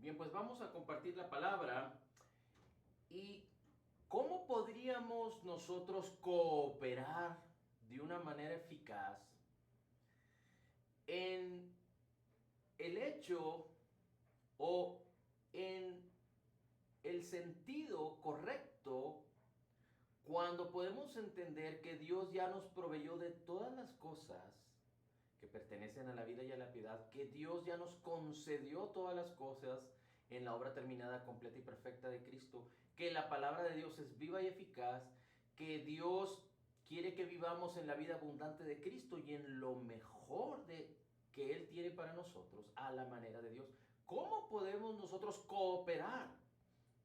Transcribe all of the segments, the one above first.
Bien, pues vamos a compartir la palabra y cómo podríamos nosotros cooperar de una manera eficaz en el hecho o en el sentido correcto cuando podemos entender que Dios ya nos proveyó de todas las cosas que pertenecen a la vida y a la piedad, que Dios ya nos concedió todas las cosas en la obra terminada, completa y perfecta de Cristo, que la palabra de Dios es viva y eficaz, que Dios quiere que vivamos en la vida abundante de Cristo y en lo mejor de que Él tiene para nosotros a la manera de Dios. ¿Cómo podemos nosotros cooperar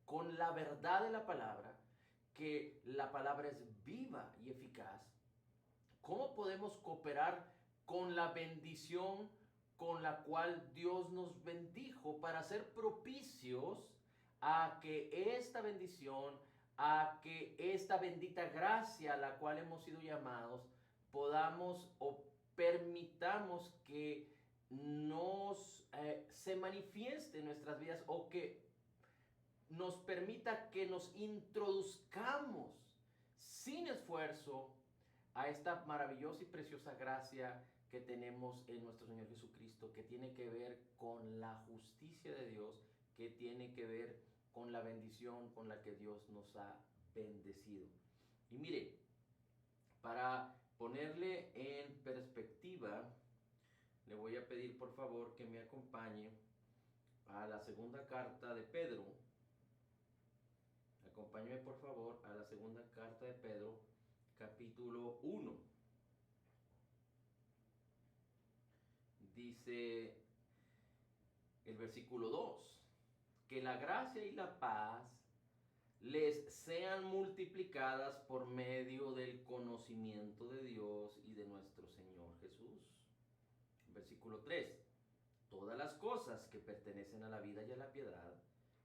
con la verdad de la palabra? Que la palabra es viva y eficaz. ¿Cómo podemos cooperar con la bendición con la cual Dios nos bendijo para ser propicios a que esta bendición, a que esta bendita gracia a la cual hemos sido llamados, podamos o permitamos que se manifieste en nuestras vidas o que nos permita que nos introduzcamos sin esfuerzo a esta maravillosa y preciosa gracia que tenemos en nuestro Señor Jesucristo, que tiene que ver con la justicia de Dios, que tiene que ver con la bendición con la que Dios nos ha bendecido. Y mire, para ponerle en perspectiva, le voy a pedir por favor que me acompañe a la segunda carta de Pedro. Acompáñeme por favor a la segunda carta de Pedro, capítulo 1. Dice el versículo 2, que la gracia y la paz les sean multiplicadas por medio del conocimiento de Dios y de nuestro Señor Jesús. Versículo 3, todas las cosas que pertenecen a la vida y a la piedad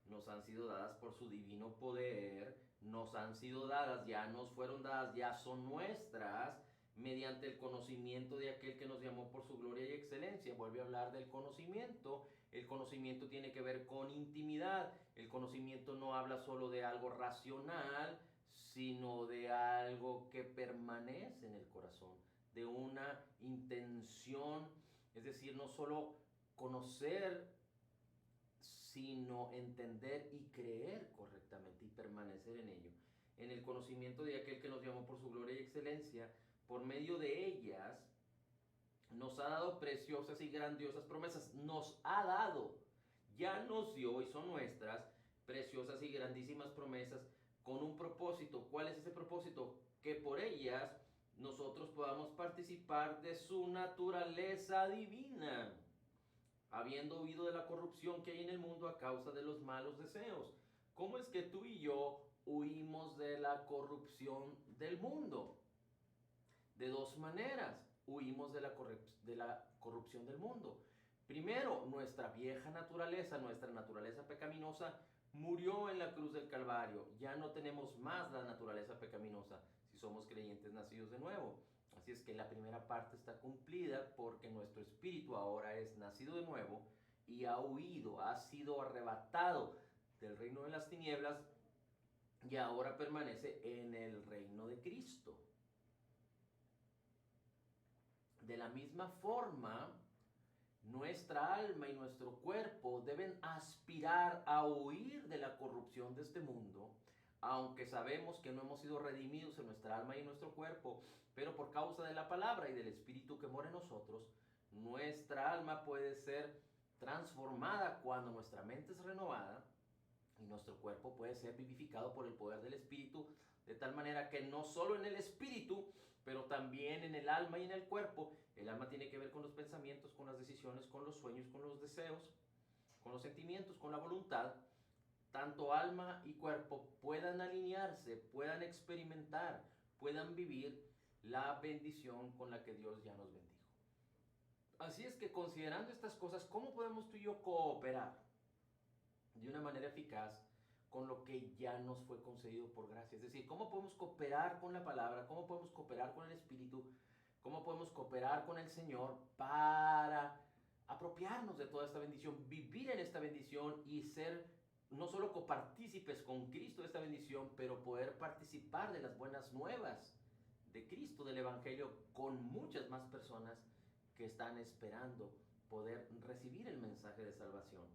nos han sido dadas por su divino poder, nos han sido dadas, ya nos fueron dadas, ya son nuestras, mediante el conocimiento de aquel que nos llamó por su gloria y excelencia. Vuelve a hablar del conocimiento. El conocimiento tiene que ver con intimidad. El conocimiento no habla solo de algo racional, sino de algo que permanece en el corazón, de una intención, es decir, no solo conocer, sino entender y creer correctamente y permanecer en ello. En el conocimiento de aquel que nos llamó por su gloria y excelencia, por medio de ellas nos ha dado preciosas y grandiosas promesas. Nos ha dado, ya nos dio y son nuestras preciosas y grandísimas promesas con un propósito. ¿Cuál es ese propósito? Que por ellas nosotros podamos participar de su naturaleza divina, habiendo huido de la corrupción que hay en el mundo a causa de los malos deseos. ¿Cómo es que tú y yo huimos de la corrupción del mundo? De dos maneras huimos de la corrupción del mundo. Primero, nuestra vieja naturaleza, nuestra naturaleza pecaminosa, murió en la cruz del Calvario. Ya no tenemos más la naturaleza pecaminosa si somos creyentes nacidos de nuevo. Así es que la primera parte está cumplida porque nuestro espíritu ahora es nacido de nuevo y ha huido, ha sido arrebatado del reino de las tinieblas y ahora permanece en el reino de Cristo. De la misma forma, nuestra alma y nuestro cuerpo deben aspirar a huir de la corrupción de este mundo, aunque sabemos que no hemos sido redimidos en nuestra alma y en nuestro cuerpo, pero por causa de la palabra y del Espíritu que mora en nosotros, nuestra alma puede ser transformada cuando nuestra mente es renovada y nuestro cuerpo puede ser vivificado por el poder del Espíritu, de tal manera que no solo en el Espíritu, pero también en el alma y en el cuerpo. El alma tiene que ver con los pensamientos, con las decisiones, con los sueños, con los deseos, con los sentimientos, con la voluntad. Tanto alma y cuerpo puedan alinearse, puedan experimentar, puedan vivir la bendición con la que Dios ya nos bendijo. Así es que considerando estas cosas, ¿cómo podemos tú y yo cooperar de una manera eficaz con lo que ya nos fue concedido por gracia? Es decir, ¿cómo podemos cooperar con la palabra? ¿Cómo podemos cooperar con el Espíritu? ¿Cómo podemos cooperar con el Señor para apropiarnos de toda esta bendición, vivir en esta bendición y ser no solo copartícipes con Cristo de esta bendición, pero poder participar de las buenas nuevas de Cristo, del Evangelio, con muchas más personas que están esperando poder recibir el mensaje de salvación.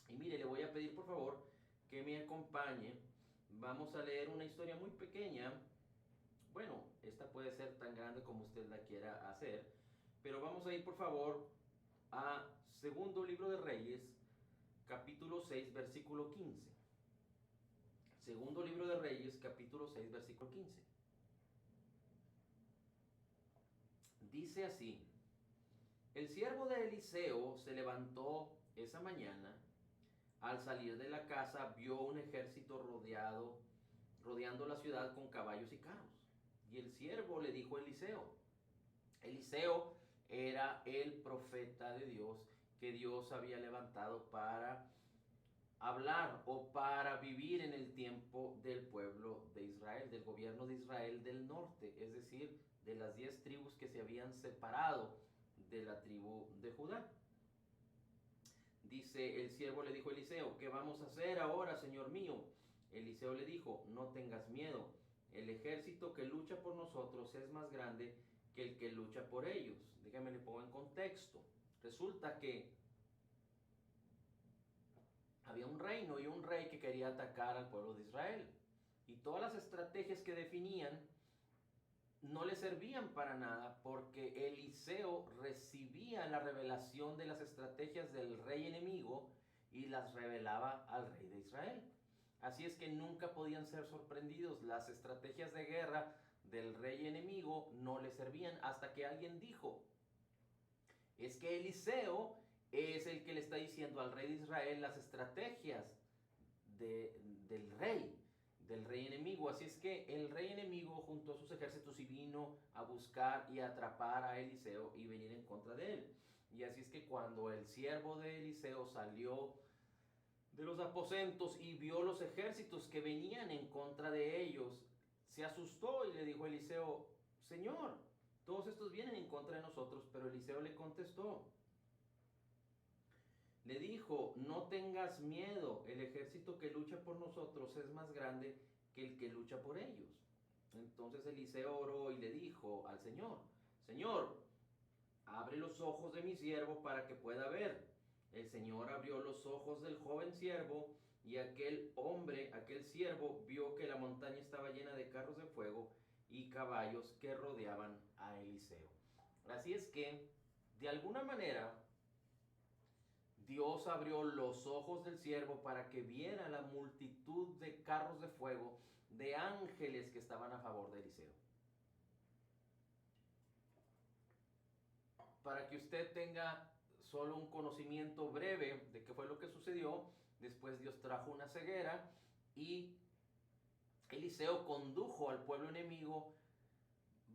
Y mire, le voy a pedir por favor que me acompañe. Vamos a leer una historia muy pequeña. Bueno, esta puede ser tan grande como usted la quiera hacer, pero vamos a ir por favor a Segundo Libro de Reyes, capítulo 6, versículo 15. Segundo Libro de Reyes, capítulo 6, versículo 15. Dice así: el siervo de Eliseo se levantó esa mañana. Al salir de la casa vio un ejército rodeando la ciudad con caballos y carros. Y el siervo le dijo a Eliseo. Eliseo era el profeta de Dios que Dios había levantado para hablar o para vivir en el tiempo del pueblo de Israel, del gobierno de Israel del norte, es decir, de las 10 tribus que se habían separado de la tribu de Judá. Dice, el siervo le dijo a Eliseo: ¿qué vamos a hacer ahora, señor mío? Eliseo le dijo: no tengas miedo, el ejército que lucha por nosotros es más grande que el que lucha por ellos. Déjame le pongo en contexto. Resulta que había un reino y un rey que quería atacar al pueblo de Israel. Y todas las estrategias que definían no le servían para nada, porque Eliseo recibía la revelación de las estrategias del rey enemigo y las revelaba al rey de Israel. Así es que nunca podían ser sorprendidos. Las estrategias de guerra del rey enemigo no le servían, hasta que alguien dijo: es que Eliseo es el que le está diciendo al rey de Israel las estrategias del rey enemigo. Así es que el rey enemigo juntó a sus ejércitos y vino a buscar y a atrapar a Eliseo y venir en contra de él. Y así es que cuando el siervo de Eliseo salió de los aposentos y vio los ejércitos que venían en contra de ellos, se asustó y le dijo a Eliseo: Señor, todos estos vienen en contra de nosotros. Pero Eliseo le contestó, le dijo: no tengas miedo, el ejército que lucha por nosotros es más grande que el que lucha por ellos. Entonces Eliseo oró y le dijo al Señor: Señor, abre los ojos de mi siervo para que pueda ver. El Señor abrió los ojos del joven siervo, y aquel siervo, vio que la montaña estaba llena de carros de fuego y caballos que rodeaban a Eliseo. Así es que, de alguna manera, Dios abrió los ojos del siervo para que viera la multitud de carros de fuego, de ángeles que estaban a favor de Eliseo. Para que usted tenga solo un conocimiento breve de qué fue lo que sucedió, después Dios trajo una ceguera y Eliseo condujo al pueblo enemigo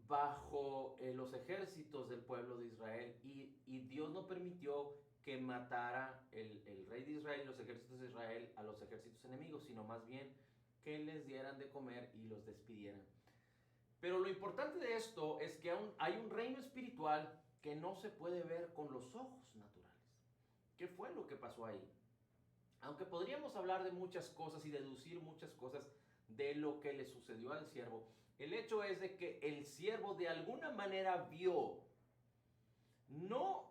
bajo los ejércitos del pueblo de Israel, y Dios no permitió que matara el rey de Israel y los ejércitos de Israel a los ejércitos enemigos, sino más bien que les dieran de comer y los despidieran. Pero lo importante de esto es que aún hay un reino espiritual que no se puede ver con los ojos naturales. ¿Qué fue lo que pasó ahí? Aunque podríamos hablar de muchas cosas y deducir muchas cosas de lo que le sucedió al siervo, el hecho es de que el siervo de alguna manera vio. No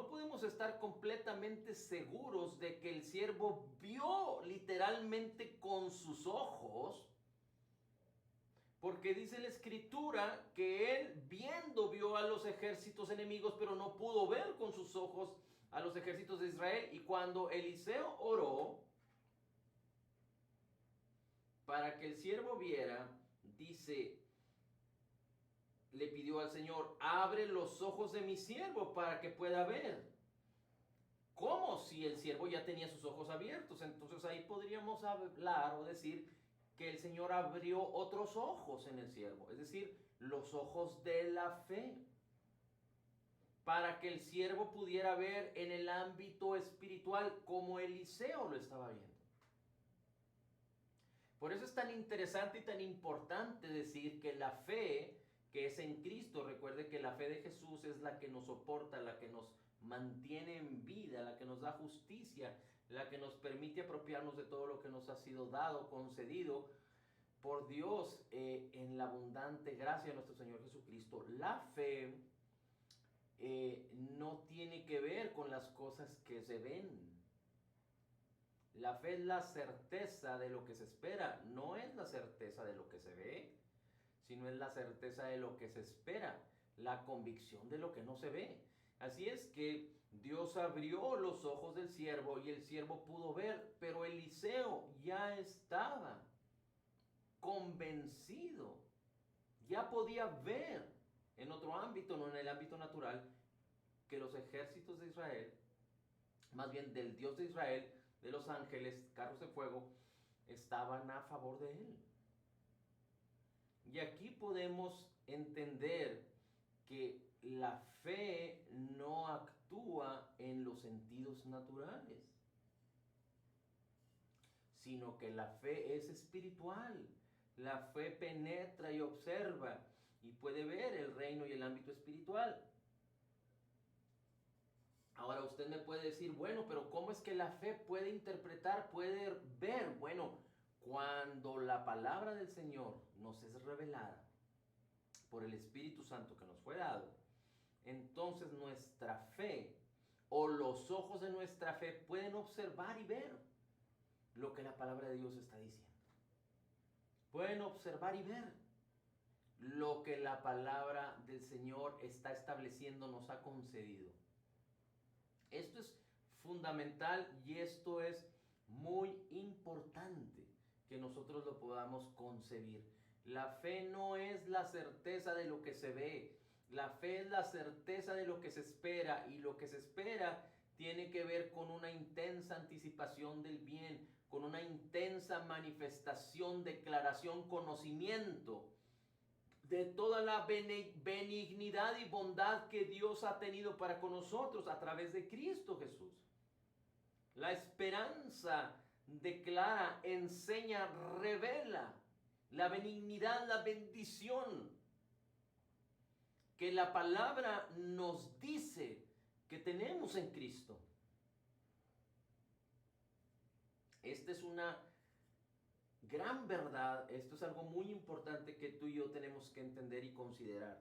podemos estar completamente seguros de que el siervo vio literalmente con sus ojos, porque dice la escritura que él viendo vio a los ejércitos enemigos, pero no pudo ver con sus ojos a los ejércitos de Israel. Y cuando Eliseo oró para que el siervo viera, dice, le pidió al Señor: abre los ojos de mi siervo para que pueda ver. ¿Cómo si el siervo ya tenía sus ojos abiertos? Entonces ahí podríamos hablar o decir que el Señor abrió otros ojos en el siervo, es decir, los ojos de la fe, para que el siervo pudiera ver en el ámbito espiritual como Eliseo lo estaba viendo. Por eso es tan interesante y tan importante decir que la fe que es en Cristo. Recuerde que la fe de Jesús es la que nos soporta, la que nos mantiene en vida, la que nos da justicia, la que nos permite apropiarnos de todo lo que nos ha sido dado, concedido por Dios en la abundante gracia de nuestro Señor Jesucristo. La fe no tiene que ver con las cosas que se ven. La fe es la certeza de lo que se espera, no es la certeza de lo que se ve, sino es la certeza de lo que se espera, la convicción de lo que no se ve. Así es que Dios abrió los ojos del siervo y el siervo pudo ver, pero Eliseo ya estaba convencido, ya podía ver en otro ámbito, no en el ámbito natural, que los ejércitos de Israel, más bien del Dios de Israel, de los ángeles, carros de fuego, estaban a favor de él. Y aquí podemos entender que la fe no actúa en los sentidos naturales, sino que la fe es espiritual. La fe penetra y observa y puede ver el reino y el ámbito espiritual. Ahora usted me puede decir, bueno, pero ¿cómo es que la fe puede interpretar, puede ver? Bueno, cuando la palabra del Señor nos es revelada por el Espíritu Santo que nos fue dado, entonces nuestra fe o los ojos de nuestra fe pueden observar y ver lo que la palabra de Dios está diciendo. Pueden observar y ver lo que la palabra del Señor está estableciendo, nos ha concedido. Esto es fundamental y esto es muy importante que nosotros lo podamos concebir. La fe no es la certeza de lo que se ve, la fe es la certeza de lo que se espera, y lo que se espera tiene que ver con una intensa anticipación del bien, con una intensa manifestación, declaración, conocimiento de toda la benignidad y bondad que Dios ha tenido para con nosotros a través de Cristo Jesús. La esperanza declara, enseña, revela la benignidad, la bendición que la palabra nos dice que tenemos en Cristo. Esta es una gran verdad, esto es algo muy importante que tú y yo tenemos que entender y considerar.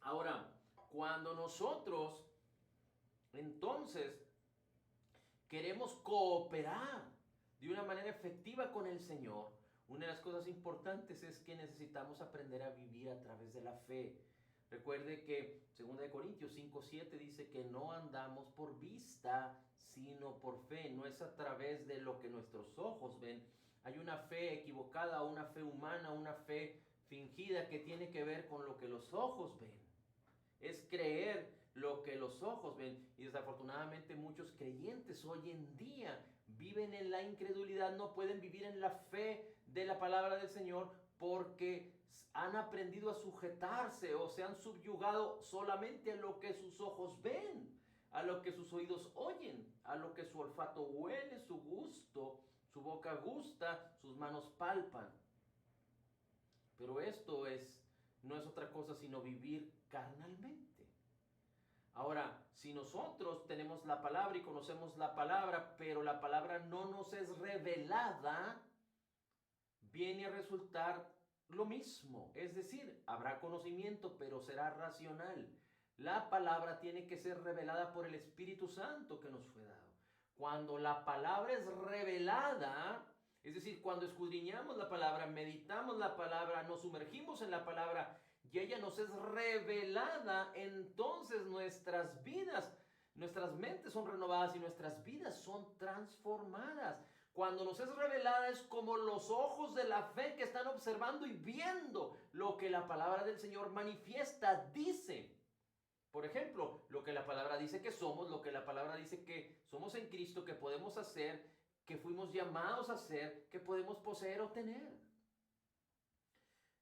Ahora, cuando nosotros entonces queremos cooperar de una manera efectiva con el Señor, una de las cosas importantes es que necesitamos aprender a vivir a través de la fe. Recuerde que 2 Corintios 5:7 dice que no andamos por vista, sino por fe. No es a través de lo que nuestros ojos ven. Hay una fe equivocada, una fe humana, una fe fingida que tiene que ver con lo que los ojos ven. Es creer lo que los ojos ven. Y desafortunadamente muchos creyentes hoy en día viven en la incredulidad, no pueden vivir en la fe de la palabra del Señor porque han aprendido a sujetarse o se han subyugado solamente a lo que sus ojos ven, a lo que sus oídos oyen, a lo que su olfato huele, su gusto, su boca gusta, sus manos palpan. Pero esto no es otra cosa sino vivir carnalmente. Ahora, si nosotros tenemos la palabra y conocemos la palabra, pero la palabra no nos es revelada, viene a resultar lo mismo. Es decir, habrá conocimiento, pero será racional. La palabra tiene que ser revelada por el Espíritu Santo que nos fue dado. Cuando la palabra es revelada, es decir, cuando escudriñamos la palabra, meditamos la palabra, nos sumergimos en la palabra y ella nos es revelada, entonces nuestras vidas, nuestras mentes son renovadas y nuestras vidas son transformadas. Cuando nos es revelada es como los ojos de la fe que están observando y viendo lo que la palabra del Señor manifiesta, dice. Por ejemplo, lo que la palabra dice que somos, lo que la palabra dice que somos en Cristo, que podemos hacer, que fuimos llamados a hacer, que podemos poseer o tener.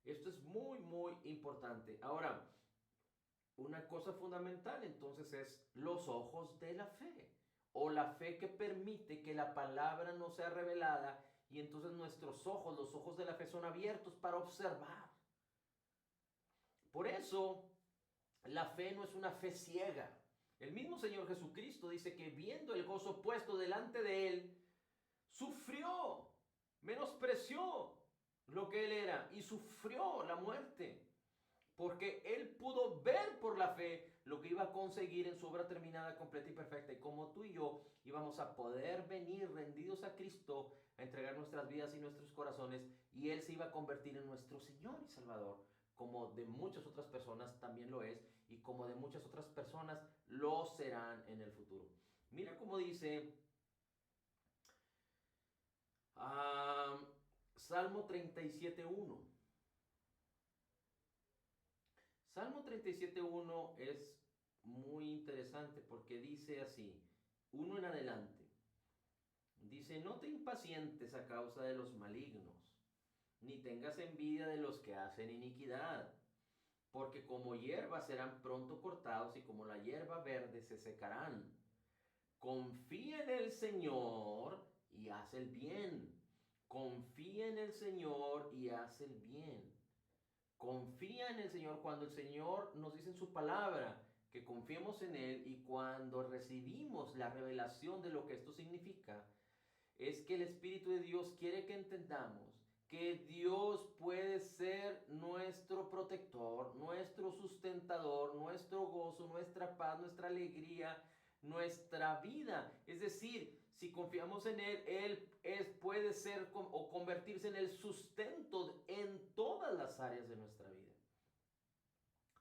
Esto es muy, muy importante. Ahora, una cosa fundamental entonces es los ojos de la fe, o la fe que permite que la palabra nos sea revelada y entonces nuestros ojos, los ojos de la fe son abiertos para observar. Por eso, la fe no es una fe ciega. El mismo Señor Jesucristo dice que viendo el gozo puesto delante de él, sufrió, menospreció lo que él era y sufrió la muerte. Porque él pudo ver por la fe lo que iba a conseguir en su obra terminada, completa y perfecta. Y como tú y yo íbamos a poder venir rendidos a Cristo, a entregar nuestras vidas y nuestros corazones, y él se iba a convertir en nuestro Señor y Salvador, como de muchas otras personas también lo es, y como de muchas otras personas lo serán en el futuro. Mira cómo dice Salmo 37.1. Salmo 37.1 es muy interesante porque dice así, uno en adelante. Dice, no te impacientes a causa de los malignos, ni tengas envidia de los que hacen iniquidad, porque como hierba serán pronto cortados y como la hierba verde se secarán. Confía en el Señor y haz el bien. Confía en el Señor y haz el bien. Confía en el Señor. Cuando el Señor nos dice en su palabra que confiemos en Él, y cuando recibimos la revelación de lo que esto significa, es que el Espíritu de Dios quiere que entendamos que Dios puede ser nuestro protector, nuestro sustentador, nuestro gozo, nuestra paz, nuestra alegría, nuestra vida. Es decir, si confiamos en Él, puede ser o convertirse en el sustento en todas las áreas de nuestra vida.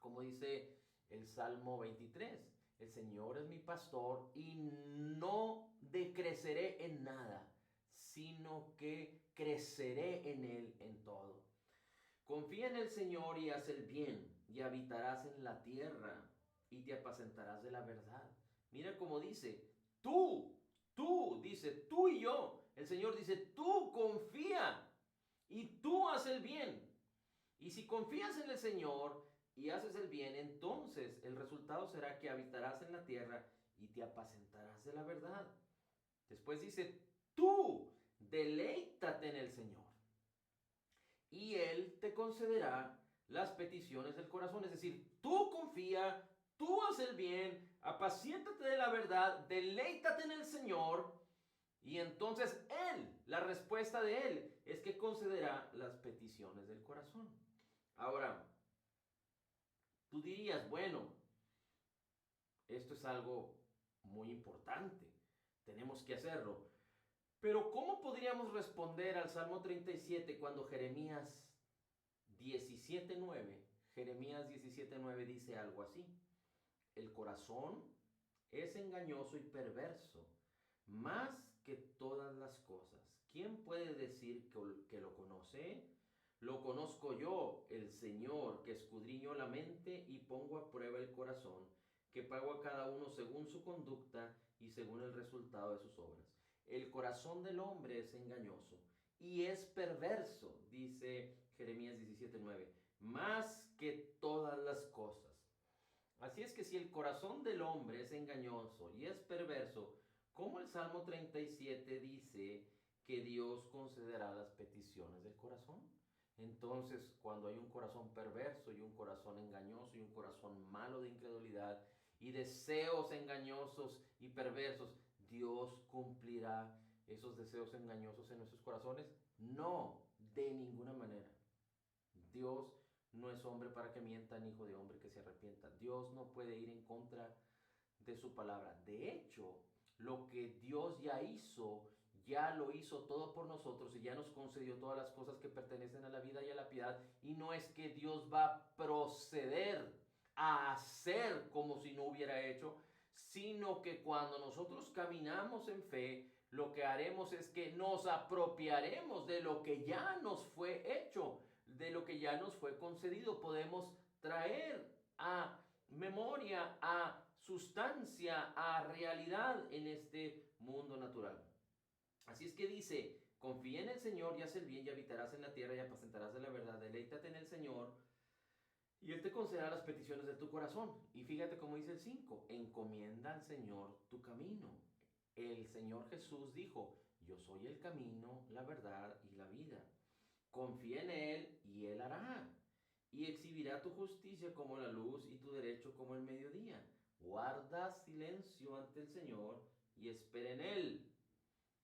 Como dice el Salmo 23, el Señor es mi pastor y no decreceré en nada, sino que creceré en Él en todo. Confía en el Señor y haz el bien, y habitarás en la tierra, y te apacentarás de la verdad. Mira cómo dice, dice, tú y yo. El Señor dice, tú confía, y tú haz el bien. Y si confías en el Señor y haces el bien, entonces el resultado será que habitarás en la tierra y te apacentarás de la verdad. Después dice, tú deleítate en el Señor y Él te concederá las peticiones del corazón. Es decir, tú confía, tú haz el bien, apaciéntate de la verdad, deleítate en el Señor, y entonces Él, la respuesta de Él es que concederá las peticiones del corazón. Ahora, tú dirías, bueno, esto es algo muy importante, tenemos que hacerlo. Pero ¿cómo podríamos responder al Salmo 37 cuando Jeremías 17.9 dice algo así? El corazón es engañoso y perverso, más que todas las cosas. ¿Quién puede decir que lo conoce? Lo conozco yo, el Señor, que escudriño la mente y pongo a prueba el corazón, que pago a cada uno según su conducta y según el resultado de sus obras. El corazón del hombre es engañoso y es perverso, dice Jeremías 17.9, más que todas las cosas. Así es que si el corazón del hombre es engañoso y es perverso, ¿cómo el Salmo 37 dice que Dios concederá las peticiones del corazón? Entonces, cuando hay un corazón perverso y un corazón engañoso y un corazón malo de incredulidad y deseos engañosos y perversos, ¿Dios cumplirá esos deseos engañosos en nuestros corazones? No, de ninguna manera. Dios no es hombre para que mienta, ni hijo de hombre que se arrepienta. Dios no puede ir en contra de su palabra. De hecho, lo que Dios ya lo hizo todo por nosotros y ya nos concedió todas las cosas que pertenecen a la vida y a la piedad. Y no es que Dios va a proceder a hacer como si no hubiera hecho, sino que cuando nosotros caminamos en fe, lo que haremos es que nos apropiaremos de lo que ya nos fue hecho, de lo que ya nos fue concedido. Podemos traer a memoria, a sustancia, a realidad en este mundo natural. Así es que dice, confía en el Señor y haz el bien y habitarás en la tierra y apacentarás de la verdad. Deleítate en el Señor y Él te concederá las peticiones de tu corazón. Y fíjate cómo dice el 5, encomienda al Señor tu camino. El Señor Jesús dijo, yo soy el camino, la verdad y la vida. Confía en Él y Él hará. Y exhibirá tu justicia como la luz y tu derecho como el mediodía. Guarda silencio ante el Señor y espera en Él.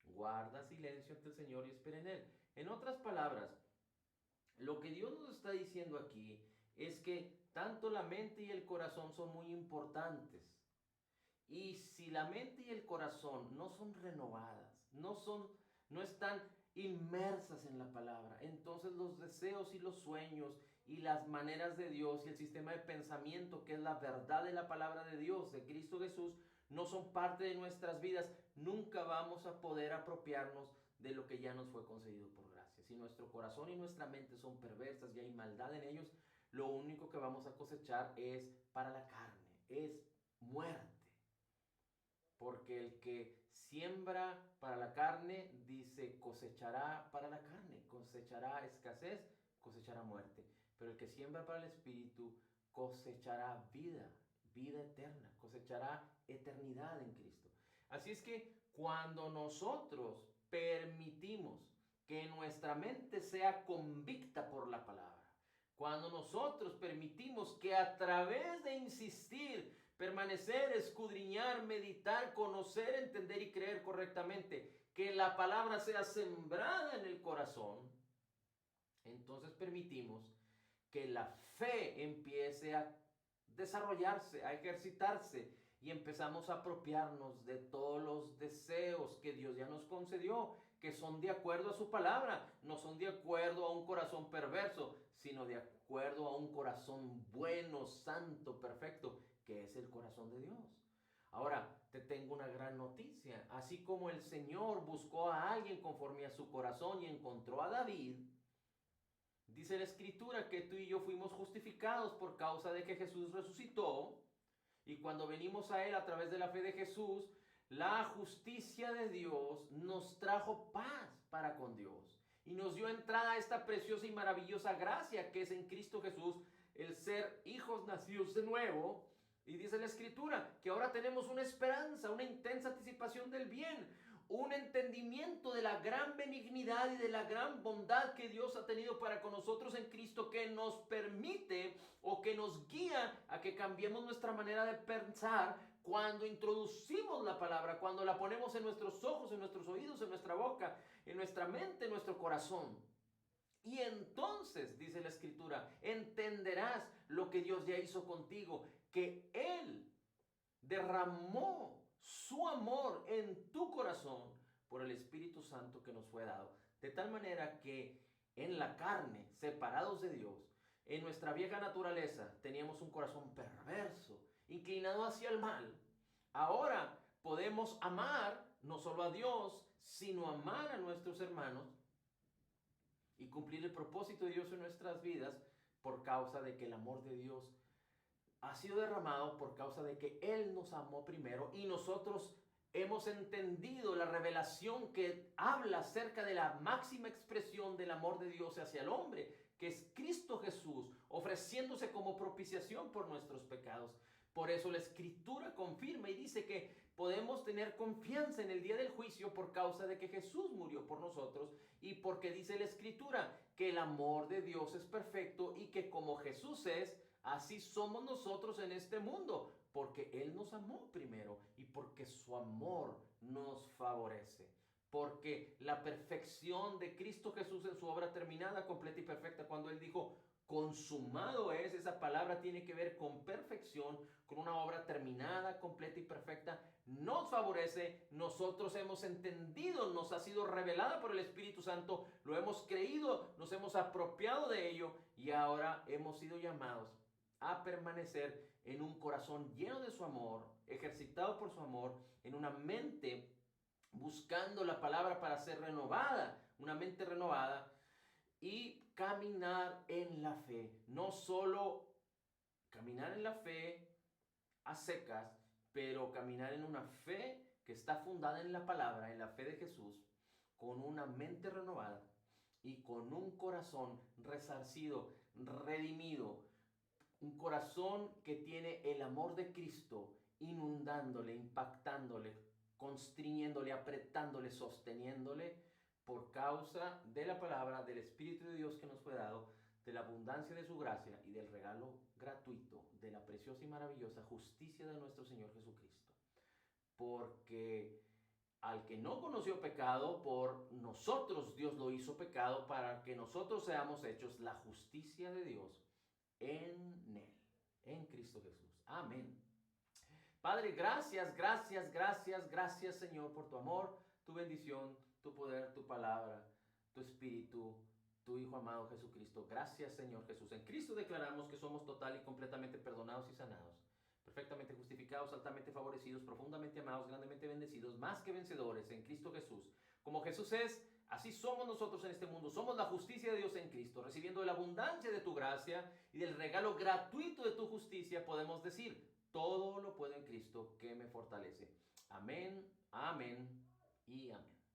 Guarda silencio ante el Señor y espera en Él. En otras palabras, lo que Dios nos está diciendo aquí es que tanto la mente y el corazón son muy importantes. Y si la mente y el corazón no son renovadas, no están inmersas en la palabra, entonces los deseos y los sueños y las maneras de Dios y el sistema de pensamiento que es la verdad de la palabra de Dios, de Cristo Jesús, no son parte de nuestras vidas, nunca vamos a poder apropiarnos de lo que ya nos fue concedido por gracia. Si nuestro corazón y nuestra mente son perversas y hay maldad en ellos, lo único que vamos a cosechar es para la carne, es muerte. Porque el que siembra para la carne, dice, cosechará para la carne, cosechará escasez, cosechará muerte. Pero el que siembra para el espíritu, cosechará vida, vida eterna, cosechará eternidad en Cristo. Así es que cuando nosotros permitimos que nuestra mente sea convicta por la palabra, cuando nosotros permitimos que a través de insistir, permanecer, escudriñar, meditar, conocer, entender y creer correctamente, que la palabra sea sembrada en el corazón, entonces permitimos que la fe empiece a desarrollarse, a ejercitarse y empezamos a apropiarnos de todos los deseos que Dios ya nos concedió, que son de acuerdo a su palabra, no son de acuerdo a un corazón perverso, sino de acuerdo a un corazón bueno, santo, perfecto, que es el corazón de Dios. Ahora, te tengo una gran noticia. Así como el Señor buscó a alguien conforme a su corazón y encontró a David, dice la Escritura que tú y yo fuimos justificados por causa de que Jesús resucitó. Y cuando venimos a Él a través de la fe de Jesús, la justicia de Dios nos trajo paz para con Dios. Y nos dio entrada a esta preciosa y maravillosa gracia que es en Cristo Jesús, el ser hijos nacidos de nuevo. Y dice la Escritura que ahora tenemos una esperanza, una intensa anticipación del bien, un entendimiento de la gran benignidad y de la gran bondad que Dios ha tenido para con nosotros en Cristo, que nos permite o que nos guía a que cambiemos nuestra manera de pensar cuando introducimos la palabra, cuando la ponemos en nuestros ojos, en nuestros oídos, en nuestra boca, en nuestra mente, en nuestro corazón. Y entonces, dice la Escritura, entenderás lo que Dios ya hizo contigo, que Él derramó su amor en tu corazón por el Espíritu Santo que nos fue dado. De tal manera que en la carne, separados de Dios, en nuestra vieja naturaleza teníamos un corazón perverso, inclinado hacia el mal. Ahora podemos amar no solo a Dios, sino amar a nuestros hermanos y cumplir el propósito de Dios en nuestras vidas por causa de que el amor de Dios ha sido derramado por causa de que Él nos amó primero y nosotros hemos entendido la revelación que habla acerca de la máxima expresión del amor de Dios hacia el hombre, que es Cristo Jesús, ofreciéndose como propiciación por nuestros pecados. Por eso la Escritura confirma y dice que podemos tener confianza en el día del juicio por causa de que Jesús murió por nosotros y porque dice la Escritura que el amor de Dios es perfecto y que como Jesús es, así somos nosotros en este mundo, porque Él nos amó primero y porque su amor nos favorece. Porque la perfección de Cristo Jesús en su obra terminada, completa y perfecta, cuando Él dijo, consumado es, esa palabra tiene que ver con perfección, con una obra terminada, completa y perfecta, nos favorece, nosotros hemos entendido, nos ha sido revelada por el Espíritu Santo, lo hemos creído, nos hemos apropiado de ello y ahora hemos sido llamados a permanecer en un corazón lleno de su amor, ejercitado por su amor, en una mente buscando la palabra para ser renovada, una mente renovada y caminar en la fe. No solo caminar en la fe a secas, pero caminar en una fe que está fundada en la palabra, en la fe de Jesús, con una mente renovada y con un corazón resarcido, redimido, un corazón que tiene el amor de Cristo inundándole, impactándole, constriñéndole, apretándole, sosteniéndole por causa de la palabra, del Espíritu de Dios que nos fue dado, de la abundancia de su gracia y del regalo gratuito de la preciosa y maravillosa justicia de nuestro Señor Jesucristo. Porque al que no conoció pecado, por nosotros Dios lo hizo pecado para que nosotros seamos hechos la justicia de Dios en Él, en Cristo Jesús. Amén. Padre, gracias, gracias, gracias, gracias Señor por tu amor, tu bendición, tu poder, tu palabra, tu espíritu, tu Hijo amado Jesucristo. Gracias Señor Jesús. En Cristo declaramos que somos total y completamente perdonados y sanados, perfectamente justificados, altamente favorecidos, profundamente amados, grandemente bendecidos, más que vencedores en Cristo Jesús. Como Jesús es, así somos nosotros en este mundo. Somos la justicia de Dios en Cristo, recibiendo de la abundancia de tu gracia y del regalo gratuito de tu justicia, podemos decir: todo lo puedo en Cristo que me fortalece. Amén, amén y amén.